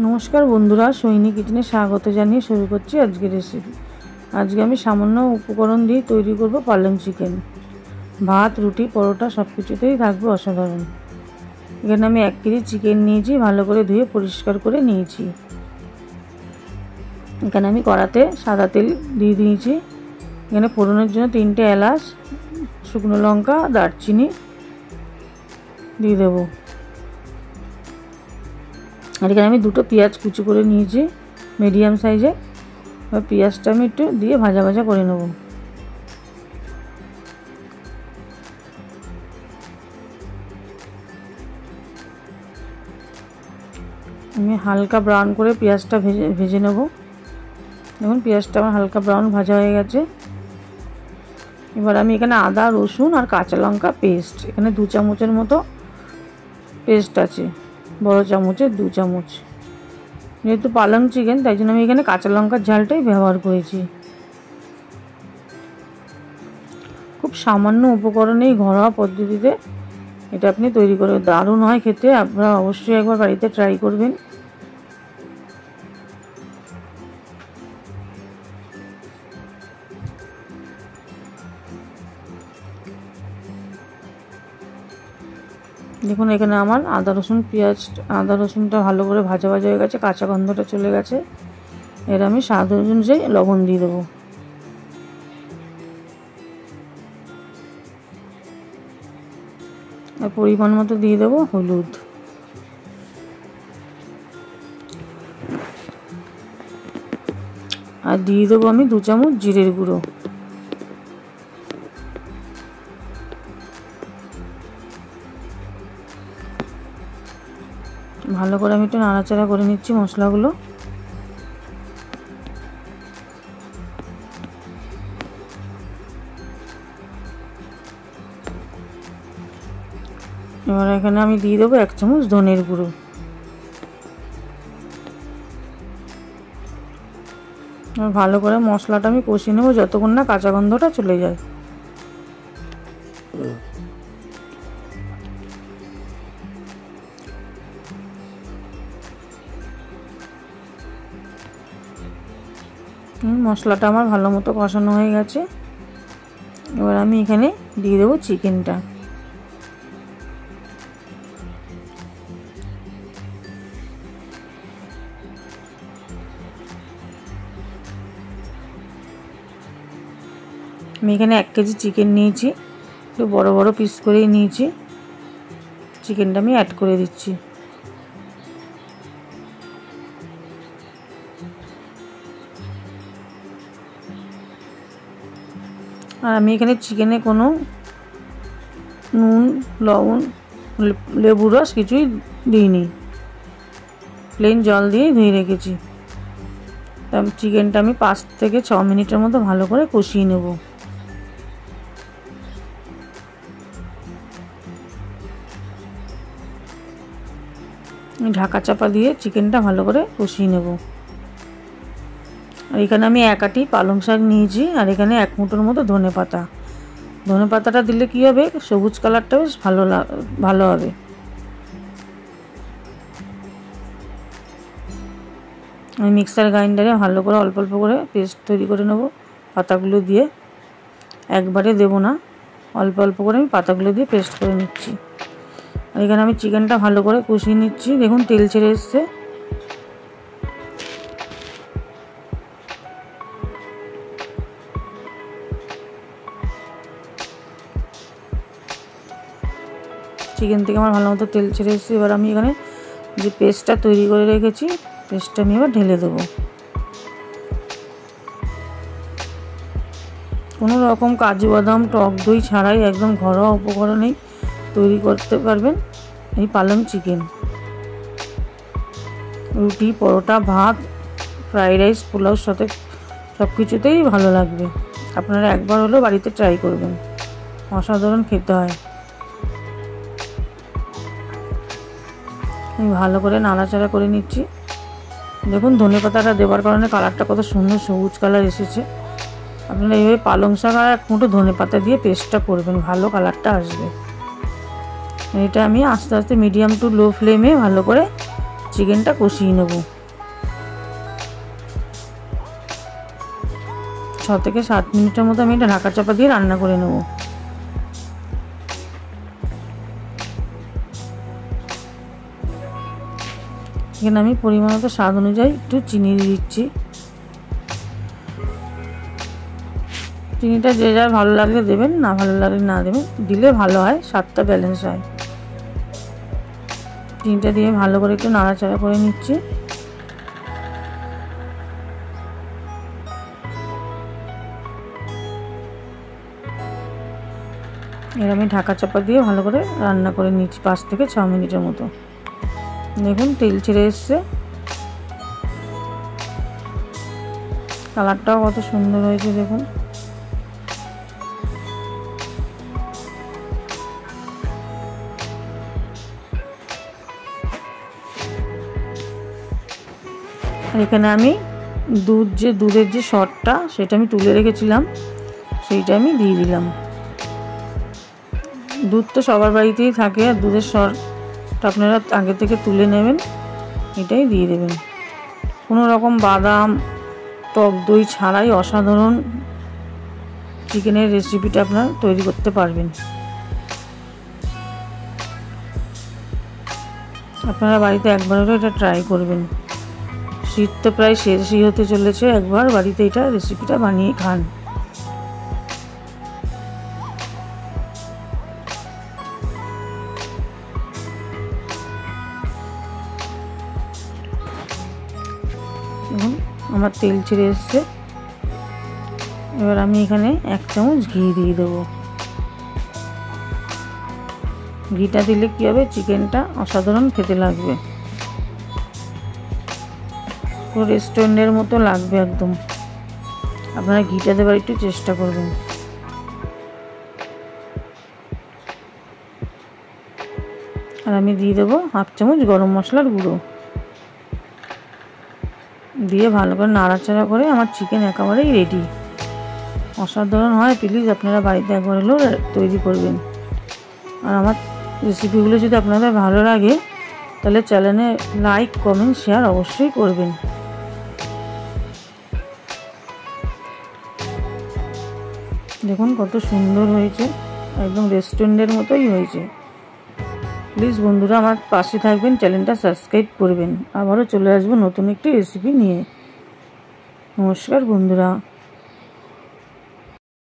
নমস্কার বন্ধুরা, সৈনিক কিচেনে স্বাগত জানিয়ে শুরু করছি আজকের রেসিপি। আজকে আমি সামান্য উপকরণ দিয়ে তৈরি করব পালং চিকেন। ভাত, রুটি, পরোটা সব কিছুতেই থাকবে অসাধারণ। এখানে আমি 1 কেজি চিকেন নিয়েছি, ভালো করে ধুয়ে পরিষ্কার করে নিয়েছি। এখানে আমি কড়াতে সাদা তেল দিয়ে দিয়েছি। এখানে ফোড়নের জন্য 3টে এলাচ, শুকনো লঙ্কা, দারচিনি দিয়ে দেবো। আর এখানে আমি 2টো পেঁয়াজ কুচি করে নিয়েছি মিডিয়াম সাইজে। এবার পেঁয়াজটা আমি একটু দিয়ে ভাজা ভাজা করে নেব। আমি হালকা ব্রাউন করে পেঁয়াজটা ভেজে নেব। দেখুন পেঁয়াজটা আমার হালকা ব্রাউন ভাজা হয়ে গেছে। এবার আমি এখানে আদা, রসুন আর কাঁচা লঙ্কা পেস্ট, এখানে 2 চামচের মতো পেস্ট আছে, বড় চামচের 2 চামচ। যেহেতু পালং চিকেন তাই জন্য আমি এখানে কাঁচা লঙ্কার ঝালটাই ব্যবহার করেছি। খুব সামান্য উপকরণেই ঘরোয়া পদ্ধতিতে এটা আপনি তৈরি করে দারুণ হয় খেতে। আপনারা অবশ্যই একবার বাড়িতে ট্রাই করবেন। দেখুন এখানে আমার আদা রসুনটা ভালো করে ভাজা ভাজা হয়ে গেছে, কাঁচা গন্ধটা চলে গেছে। এর আমি স্বাদ অনুযায়ী লবণ দিয়ে দেবো। আর পরিমাণ মতো দিয়ে দেবো হলুদ। আর দিয়ে দেবো আমি 2 চামচ জিরের গুঁড়ো। ভালো করে আমি একটু নাড়াচাড়া করে নিচ্ছি মশলাগুলো। এবার এখানে আমি দিয়ে দেবো 1 চামচ ধনের গুঁড়ো। ভালো করে মশলাটা আমি কষিয়ে নেবো যতক্ষণ না কাঁচা গন্ধটা চলে যায়। মশলাটা আমার ভালো মতো কষানো হয়ে গেছে। এবার আমি এখানে দিয়ে দেবো চিকেনটা। আমি এখানে 1 কেজি চিকেন নিয়েছি, একটু বড় বড় পিস করেই নিয়েছি। চিকেনটা আমি অ্যাড করে দিচ্ছি। আর আমি এখানে চিকেনে কোনো নুন, লবণ, লেবুর রস কিছুই দিইনি, প্লেন জল দিয়েই ধুয়ে রেখেছি। চিকেনটা আমি 5 থেকে 6 মিনিটের মতো ভালো করে কষিয়ে নেব। ঢাকা চাপা দিয়ে চিকেনটা ভালো করে কষিয়ে নেব। আর এখানে আমি 1 আঁটি পালং শাক নিয়েছি, আর এখানে 1 মুঠোর মতো ধনে পাতাটা দিলে কি হবে, সবুজ কালারটা বেশ ভালো হবে। আমি মিক্সার গ্রাইন্ডারে ভালো করে অল্প অল্প করে পেস্ট তৈরি করে নেব পাতাগুলো দিয়ে। একবারে দেব না, অল্প অল্প করে আমি পাতাগুলো দিয়ে পেস্ট করে নিচ্ছি। আর এখানে আমি চিকেনটা ভালো করে কষিয়ে নিচ্ছি। দেখুন তেল ছেড়ে এসছে। চিকেন থেকে আমার ভালো মতো তেল ছেড়ে এসছে। এবার আমি এখানে যে পেস্টটা তৈরি করে রেখেছি, পেস্টটা আমি এবার ঢেলে দেবো। কোনো রকম কাজু বাদাম, টক দই ছাড়াই একদম ঘরোয়া উপকরণেই তৈরি করতে পারবেন এই পালং চিকেন। রুটি, পরোটা, ভাত, ফ্রাইড রাইস, পোলাওর সাথে সব কিছুতেই ভালো লাগবে। আপনারা একবার হলেও বাড়িতে ট্রাই করবেন, অসাধারণ খেতে হয়। আমি ভালো করে নাড়াচাড়া করে নিচ্ছি। দেখুন ধনে পাতাটা দেওয়ার কারণে কালারটা কত সুন্দর সবুজ কালার এসেছে। আপনারা এইভাবে পালং শাক আর 1 মুঠো ধনে পাতা দিয়ে পেস্টটা করবেন, ভালো কালারটা আসবে। এটা আমি আস্তে আস্তে মিডিয়াম টু লো ফ্লেমে ভালো করে চিকেনটা কষিয়ে নেব। 6 থেকে 7 মিনিটের মতো আমি এটা ঢাকা চাপা দিয়ে রান্না করে নেব। এখানে আমি পরিমাণ মতো স্বাদ অনুযায়ী একটু চিনি দিয়ে দিচ্ছি। চিনিটা যে যার ভালো লাগলে দেবেন, না ভালো লাগলে না দেবেন, দিলে ভালো হয়, স্বাদটা ব্যালেন্স হয়। চিনিটা দিয়ে ভালো করে একটু নাড়াচাড়া করে নিচ্ছি। এর আমি ঢাকা চাপা দিয়ে ভালো করে রান্না করে নিচ্ছি 5 থেকে 6 মিনিটের মতো। দেখুন তেল ছেড়ে এসছে, কালারটাও কত সুন্দর হয়েছে দেখুন। আর এখানে আমি দুধের যে সরটা সেটা আমি তুলে রেখেছিলাম, সেইটা আমি দিয়ে দিলাম। দুধ তো সবার বাড়িতেই থাকে, আর দুধের সরটা আপনারা আগে থেকে তুলে নেবেন, এটাই দিয়ে দেবেন। কোনো রকম বাদাম টক দই ছাড়াই অসাধারণ চিকেনের রেসিপিটা আপনারা তৈরি করতে পারবেন। আপনারা বাড়িতে একবার হলেও এটা ট্রাই করবেন। শীত তো প্রায় শেষই হতে চলেছে, একবার বাড়িতে এটা রেসিপিটা বানিয়ে খান। দেখুন আমার তেল ছেড়ে এসছে। এবার আমি এখানে 1 চামচ ঘি দিয়ে দেবো। ঘিটা দিলে কী হবে, চিকেনটা অসাধারণ খেতে লাগবে, পুরো রেস্টুরেন্টের মতো লাগবে একদম। আপনারা ঘিটা দেবার একটু চেষ্টা করবেন। আর আমি দিয়ে দেবো 1/2 চামচ গরম মশলার গুঁড়ো, দিয়ে ভালো করে নাড়াচাড়া করে আমার চিকেন একেবারেই রেডি। অসাধারণ হয়, প্লিজ আপনারা বাড়িতে একবার হলেও তৈরি করবেন। আর আমার রেসিপিগুলো যদি আপনাদের ভালো লাগে তাহলে চ্যানেলে লাইক কমেন্ট শেয়ার অবশ্যই করবেন। দেখুন কত সুন্দর হয়েছে, একদম রেস্টুরেন্টের মতোই হয়েছে। প্লিজ বন্ধুরা আমার পাশে থাকবেন, চ্যানেলটা সাবস্ক্রাইব করবেন। আবারও চলে আসবো নতুন একটি রেসিপি নিয়ে। নমস্কার বন্ধুরা।